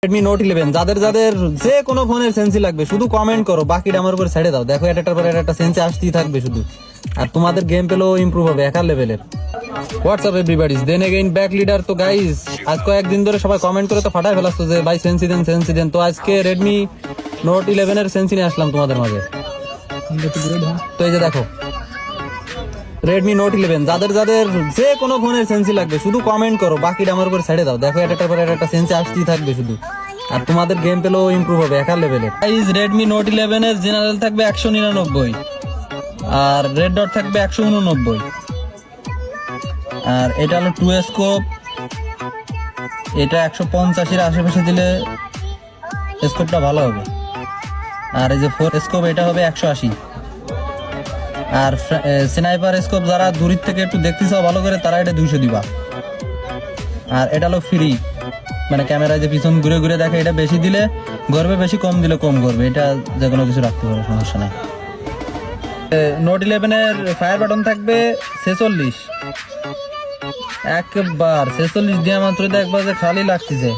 Redmi note 11 যাদের যাদের যে কোনো ফোনের সেন্সি লাগবে শুধু কমেন্ট করো, বাকিটা আমার উপর ছেড়ে দাও। দেখো একটার পর একটা সেন্সি আসতেই থাকবে শুধু, আর তোমাদের গেম পেলেও ইমপ্রুভ হবে একার লেভেলের। What's up everybody's, then again back leader. তো গাইস আজ কয়েকদিন ধরে সবাই কমেন্ট করে তো ফাটাই ফেলাচ্ছ যে ভাই সেন্সি দেন। তো আজকে রেডমি নোট 11 এর সেন্সি নিয়ে আসলাম তোমাদের মাঝে। তো এই যে দেখো রেডমি নোট 11 যাদের যাদের যে কোনো ফোনের সেন্সি লাগবে শুধু কমেন্ট করো, বাকিটা আমার উপর ছেড়ে দাও। দেখো একটার পর একটা সেন্সি আসতেই থাকবে শুধু, আর তোমাদের গেম পেলেও ইমপ্রুভ হবে একার লেভেলের। গাইস রেডমি নোট 11 এর জেনারেল থাকবে 199, আর রেড ডট থাকবে 189, আর এটা হলো 2 স্কোপ। এটা 185-এর আশেপাশে দিলে স্কোপটা ভালো হবে। আর এই যে 4 স্কোপ এটা হবে 180। আর স্নাইপার স্কোপ যারা দূরের থেকে একটু দেখতে চাও ভালো করে তারা এটা 200 দিবা। আর এটা হলো ফ্রি, মানে ক্যামেরায় যে পিছন ঘুরে ঘুরে দেখে এটা বেশি দিলে গড়বে বেশি, কম দিলে কম করবে। এটা যে কোনো কিছু রাখতে পারো, সমস্যা নাই। নোট 11 এর ফায়ার বাটন থাকবে 46, একবার 46 দিয়ে মাত্র দেখবা যে খালি লাগতেছে।